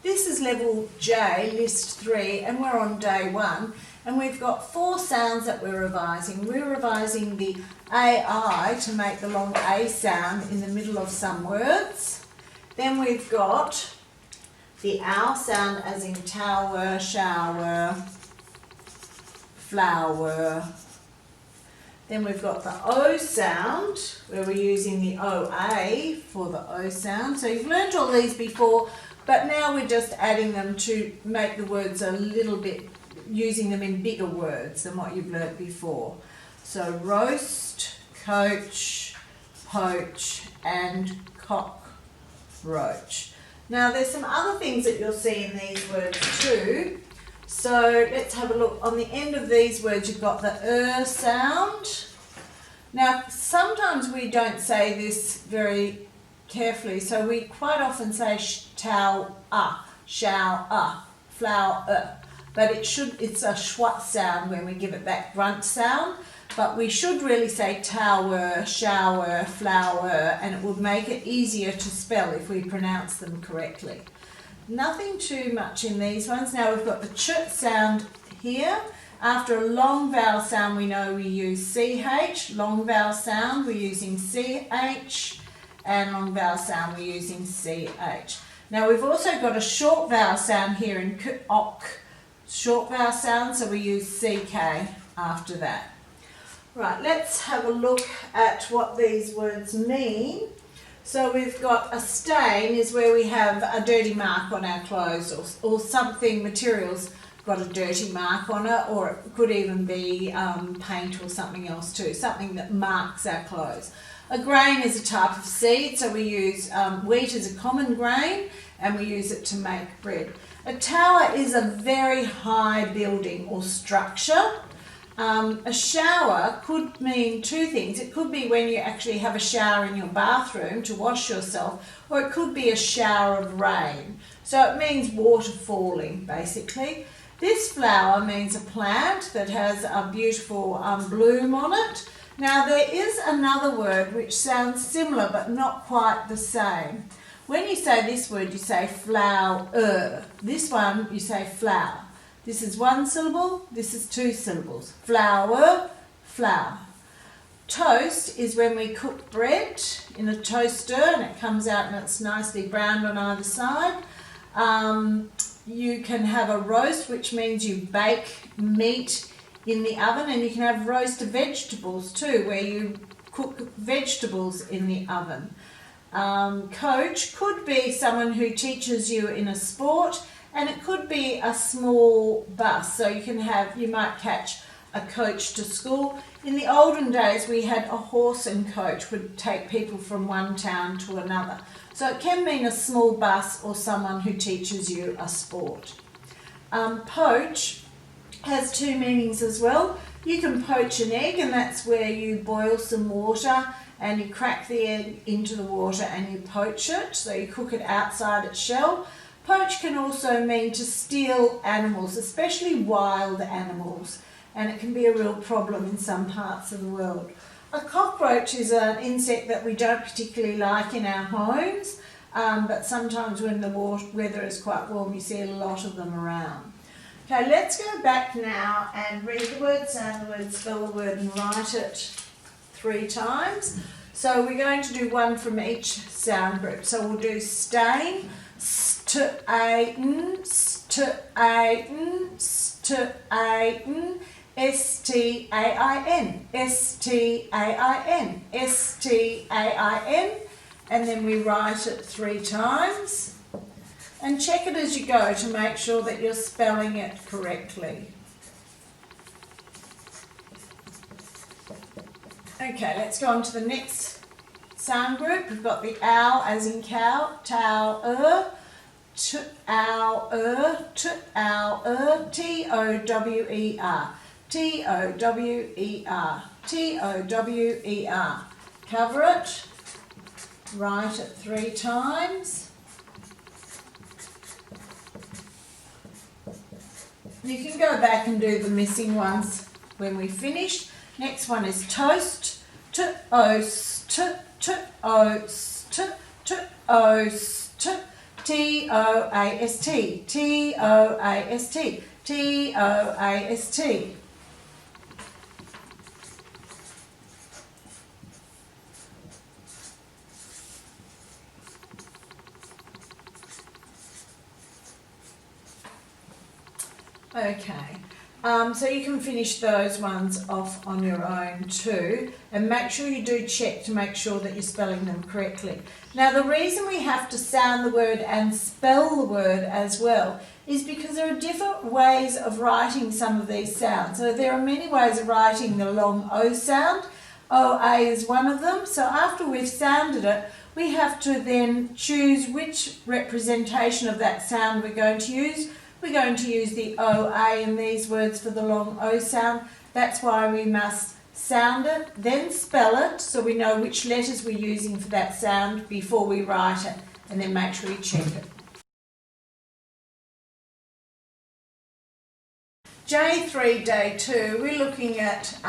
This is level J, list 3, and we're on day 1. And we've got 4 sounds that we're revising. We're revising the AI to make the long A sound in the middle of some words. Then we've got the OW sound as in tower, shower, flower. Then we've got the O sound, where we're using the OA for the O sound. So you've learnt all these before, but now we're just adding them to make the words a little bit, using them in bigger words than what you've learnt before. So roast, coach, poach, and cockroach. Now there's some other things that you'll see in these words too. So let's have a look. On the end of these words you've got the sound. Now sometimes we don't say this very carefully, so we quite often say tau shall flower, but it's a schwa sound when we give it that grunt sound, but we should really say tower, shower, flower, and it would make it easier to spell if we pronounce them correctly. Nothing too much in these ones. Now we've got the ch sound here. After a long vowel sound we know we use CH, long vowel sound we're using CH, and long vowel sound we're using CH. Now we've also got a short vowel sound here in ok, short vowel sound, so we use CK after that. Right, let's have a look at what these words mean. So we've got a stain is where we have a dirty mark on our clothes, or something, materials got a dirty mark on it, or it could even be paint or something else too, something that marks our clothes. A grain is a type of seed, so we use wheat as a common grain, and we use it to make bread. A tower is a very high building or structure. A shower could mean 2 things. It could be when you actually have a shower in your bathroom to wash yourself, or it could be a shower of rain. So it means water falling, basically. This flower means a plant that has a beautiful bloom on it. Now there is another word which sounds similar but not quite the same. When you say this word, you say flower. This one, you say flower. This is 1 syllable, this is 2 syllables. Flower, flour. Toast is when we cook bread in a toaster and it comes out and it's nicely browned on either side. You can have a roast, which means you bake meat in the oven, and you can have roast vegetables too, where you cook vegetables in the oven. Coach could be someone who teaches you in a sport, and it could be a small bus, so you might catch a coach to school. In the olden days we had a horse and coach, would take people from one town to another. So it can mean a small bus or someone who teaches you a sport. Poach has 2 meanings as well. You can poach an egg, and that's where you boil some water and you crack the egg into the water and you poach it, so you cook it outside its shell. Poach can also mean to steal animals, especially wild animals, and it can be a real problem in some parts of the world. A cockroach is an insect that we don't particularly like in our homes, but sometimes when the weather is quite warm you see a lot of them around. Okay, let's go back now and read the word, sound the word, spell the word, and write it 3 times. So we're going to do 1 from each sound group. So we'll do stain, st-a-n, st-a-n, st-a-n, S-T-A-I-N, S-T-A-I-n, S-T-A-I-n, and then we write it 3 times. And check it as you go to make sure that you're spelling it correctly. Okay, let's go on to the next sound group. We've got the ow as in cow, tow-er, t-ow-er, t-ow-er, T-O-W-E-R, T-O-W-E-R, T-O-W-E-R. Cover it, write it 3 times. You can go back and do the missing ones when we finish. Next one is toast, t-oast, t-oast, t-oast, T-O-A-S-T, T-O-A-S-T, T-O-A-S-T. Okay, so you can finish those ones off on your own too, and make sure you do check to make sure that you're spelling them correctly. Now the reason we have to sound the word and spell the word as well is because there are different ways of writing some of these sounds. So there are many ways of writing the long O sound. OA is one of them. So after we've sounded it, we have to then choose which representation of that sound we're going to use. We're going to use the OA in these words for the long O sound. That's why we must sound it, then spell it, so we know which letters we're using for that sound before we write it, and then make sure you check it. J3 Day 2, we're looking at,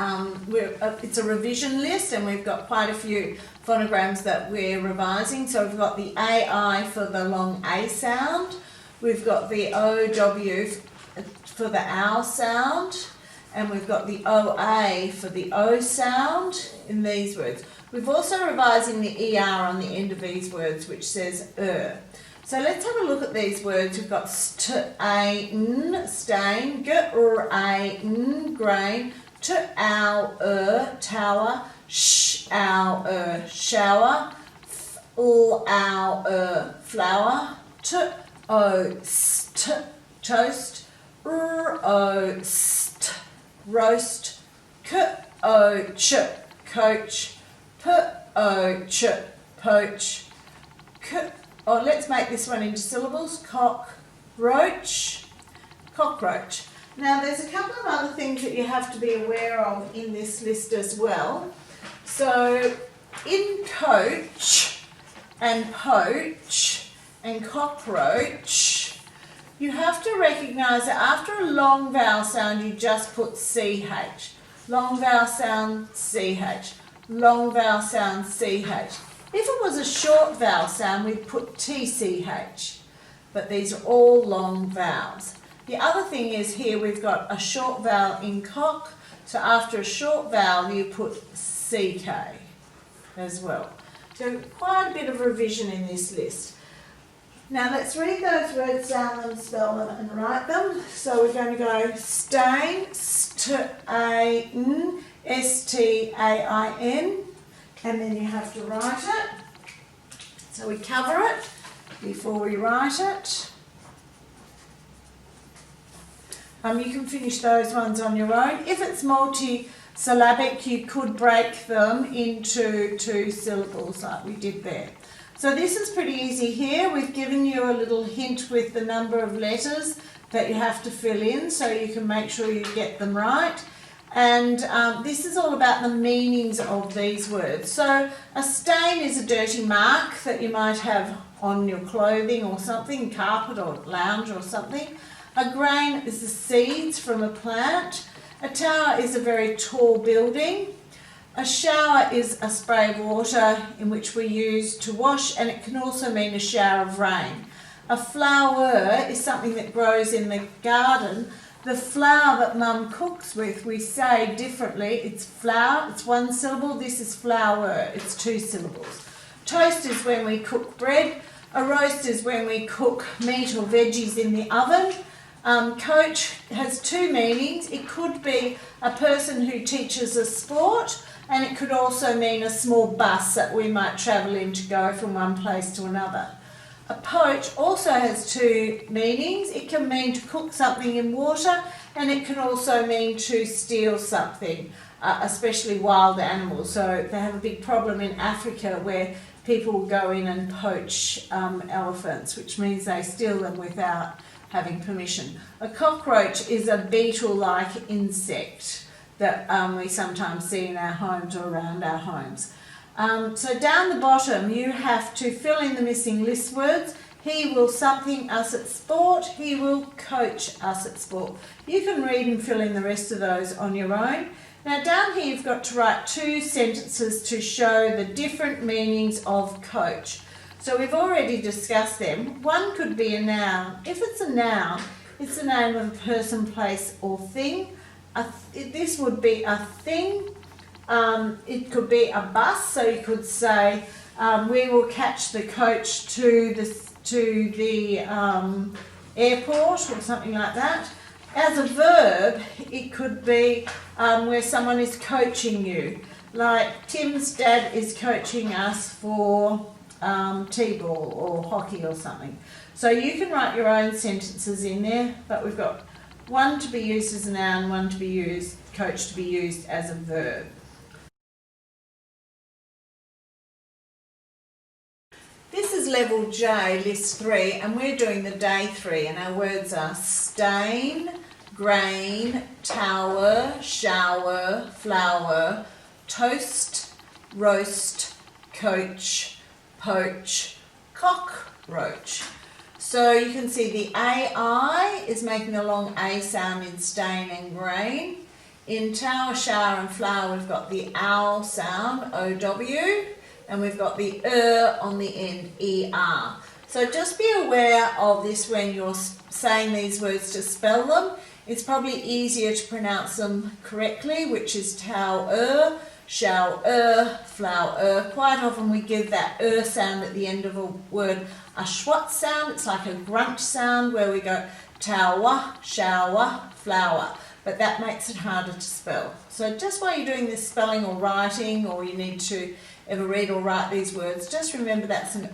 it's a revision list, and we've got quite a few phonograms that we're revising. So we've got the AI for the long A sound. We've got the OW for the OW sound, and we've got the OA for the O sound in these words. We've also revising the ER on the end of these words, which says So let's have a look at these words. We've got stain, stain, grain, tower, shower, flower, toast, roast, coach, poach, let's make this one into syllables. Cockroach. Now there's a couple of other things that you have to be aware of in this list as well. So in coach and poach and cockroach, you have to recognise that after a long vowel sound you just put CH. Long vowel sound CH. Long vowel sound CH. If it was a short vowel sound, we'd put TCH, but these are all long vowels. The other thing is here we've got a short vowel in cock, so after a short vowel you put CK as well. So quite a bit of revision in this list. Now let's read those words, sound them, spell them and write them. So we're going to go stain, S-T-A-I-N, S-T-A-I-N. And then you have to write it. So we cover it before we write it. You can finish those ones on your own. If it's multi-syllabic, you could break them into 2 syllables like we did there. So this is pretty easy here. We've given you a little hint with the number of letters that you have to fill in so you can make sure you get them right. And this is all about the meanings of these words. So a stain is a dirty mark that you might have on your clothing or something, carpet or lounge or something. A grain is the seeds from a plant. A tower is a very tall building. A shower is a spray of water in which we use to wash, and it can also mean a shower of rain. A flower is something that grows in the garden. The flour that Mum cooks with, we say differently. It's flour, it's 1 syllable. This is flour, it's 2 syllables. Toast is when we cook bread. A roast is when we cook meat or veggies in the oven. Coach has 2 meanings. It could be a person who teaches a sport, and it could also mean a small bus that we might travel in to go from one place to another. A poach also has 2 meanings. It can mean to cook something in water, and it can also mean to steal something, especially wild animals. So they have a big problem in Africa where people go in and poach elephants, which means they steal them without having permission. A cockroach is a beetle-like insect that we sometimes see in our homes or around our homes. So down the bottom you have to fill in the missing list words. He will something us at sport. He will coach us at sport. You can read and fill in the rest of those on your own. Now down here you've got to write 2 sentences to show the different meanings of coach. So we've already discussed them. One could be a noun. If it's a noun, it's the name of a person, place or thing. This would be a thing. It could be a bus, so you could say, we will catch the coach to the airport or something like that. As a verb, it could be where someone is coaching you. Like Tim's dad is coaching us for t-ball or hockey or something. So you can write your own sentences in there, but we've got one to be used as a noun, one to be used, coach to be used as a verb. This is level J, list 3, and we're doing the day 3, and our words are stain, grain, tower, shower, flower, toast, roast, coach, poach, cockroach. So you can see the AI is making a long A sound in stain and grain. In tower, shower and flower we've got the owl sound, OW, and we've got the on the end, ER. So just be aware of this when you're saying these words to spell them. It's probably easier to pronounce them correctly, which is tower, shower, flower. Quite often we give that sound at the end of a word a schwat sound. It's like a grunt sound where we go tower, shower, flower. But that makes it harder to spell. So just while you're doing this spelling or writing, or you need to ever read or write these words, just remember that's an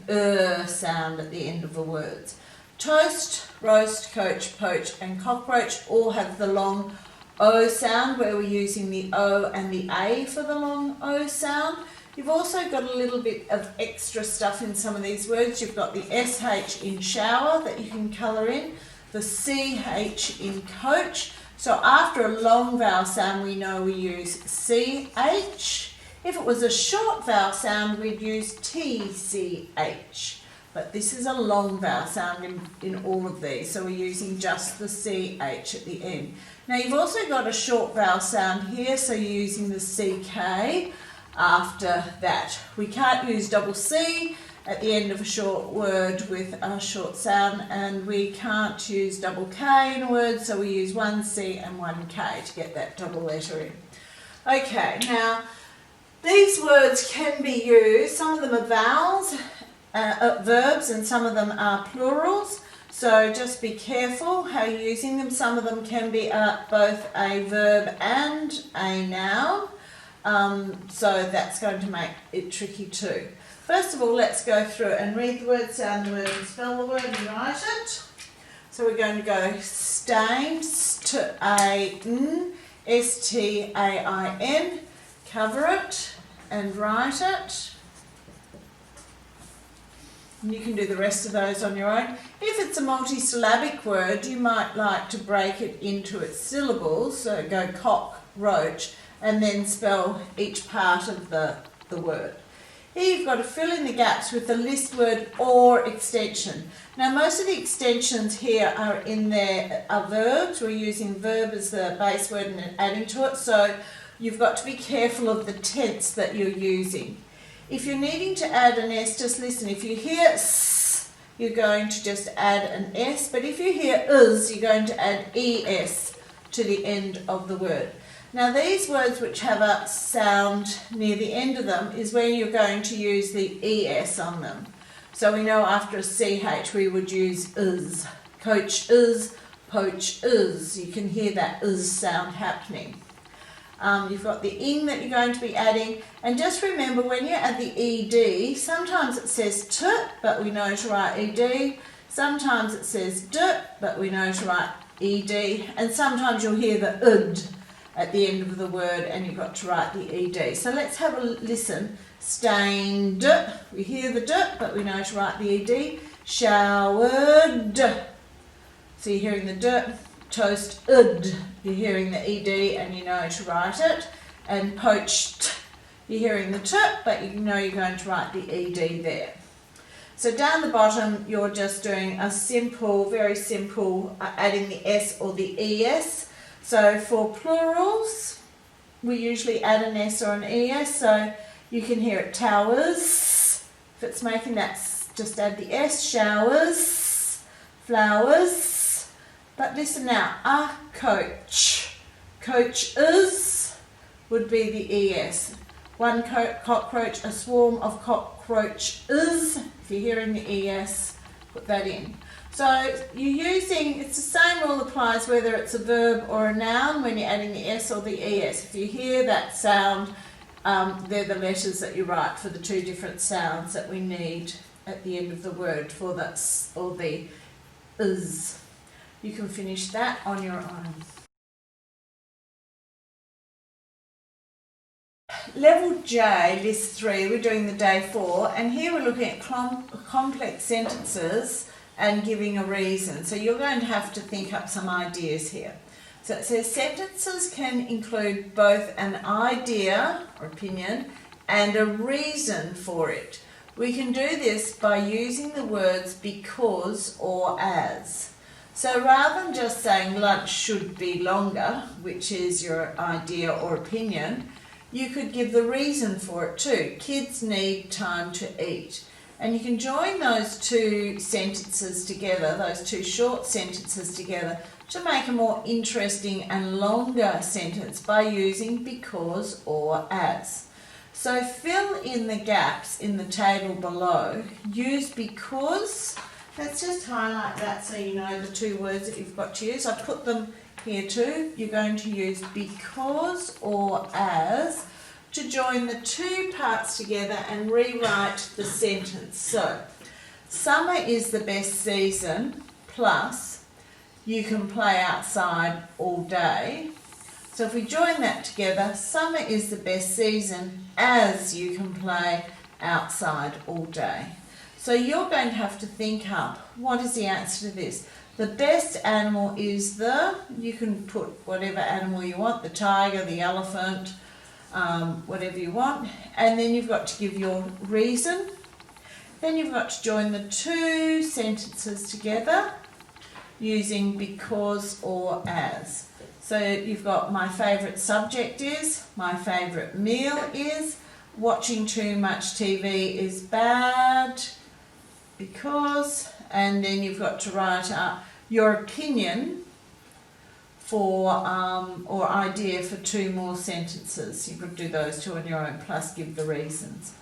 sound at the end of the words. Toast, roast, coach, poach and cockroach all have the long O sound, where we're using the O and the A for the long O sound. You've also got a little bit of extra stuff in some of these words. You've got the SH in shower that you can colour in, the CH in coach. So after a long vowel sound, we know we use CH. If it was a short vowel sound, we'd use TCH. But this is a long vowel sound in all of these, so we're using just the CH at the end. Now you've also got a short vowel sound here, so you're using the CK after that. We can't use double C at the end of a short word with a short sound, and we can't use double K in a word, so we use one C and one K to get that double letter in. Okay, now these words can be used, some of them are vowels, verbs, and some of them are plurals. So just be careful how you're using them. Some of them can be both a verb and a noun. So that's going to make it tricky too. First of all, let's go through and read the word, sound the word, and spell the word and write it. So we're going to go stain, S-T-A-I-N, S-T-A-I-N, cover it and write it. And you can do the rest of those on your own. If it's a multisyllabic word, you might like to break it into its syllables, so go cockroach, and then spell each part of the word. Here you've got to fill in the gaps with the list word or extension. Now most of the extensions here are in there are verbs. We're using verb as the base word and adding to it, so you've got to be careful of the tense that you're using. If you're needing to add an S, just listen. If you hear S, you're going to just add an S, but if you hear is, you're going to add ES to the end of the word. Now these words which have a sound near the end of them is where you're going to use the ES on them. So we know after a CH we would use is. Coach is, poach is. You can hear that is sound happening. You've got the ing that you're going to be adding, and just remember when you add the ed, sometimes it says t, but we know to write ed, sometimes it says d, but we know to write ed, and sometimes you'll hear the ud at the end of the word and you've got to write the ed. So let's have a listen. Stained, we hear the d, but we know to write the ed. Showered, so you're hearing the d. Toasted, you're hearing the ed and you know to write it. And poached, you're hearing the t, but you know you're going to write the ed there. So down the bottom you're just doing a simple, very simple, adding the s or the es. So for plurals we usually add an s or an es, so you can hear it towers, if it's making that just add the S, showers, flowers. But listen now, a coach. Coaches would be the ES. One cockroach, a swarm of cockroaches. If you're hearing the ES, put that in. So you're using, it's the same rule applies whether it's a verb or a noun when you're adding the S or the ES. If you hear that sound, they're the letters that you write for the two different sounds that we need at the end of the word for the S or the is. You can finish that on your own. Level J, list 3, we're doing the day 4, and here we're looking at complex sentences and giving a reason. So you're going to have to think up some ideas here. So it says sentences can include both an idea or opinion and a reason for it. We can do this by using the words because or as. So rather than just saying lunch should be longer, which is your idea or opinion, you could give the reason for it too. Kids need time to eat. And you can join those two sentences together, those two short sentences together, to make a more interesting and longer sentence by using because or as. So fill in the gaps in the table below. Use because. Let's just highlight that so you know the two words that you've got to use. I put them here too. You're going to use because or as to join the two parts together and rewrite the sentence. So, summer is the best season, plus you can play outside all day. So if we join that together, summer is the best season as you can play outside all day. So you're going to have to think up, what is the answer to this? The best animal is you can put whatever animal you want, the tiger, the elephant, whatever you want, and then you've got to give your reason. Then you've got to join the two sentences together using because or as. So you've got my favourite subject is, my favourite meal is, watching too much TV is bad because, and then you've got to write your opinion for or idea for two more sentences. You've got to do those two on your own, plus give the reasons.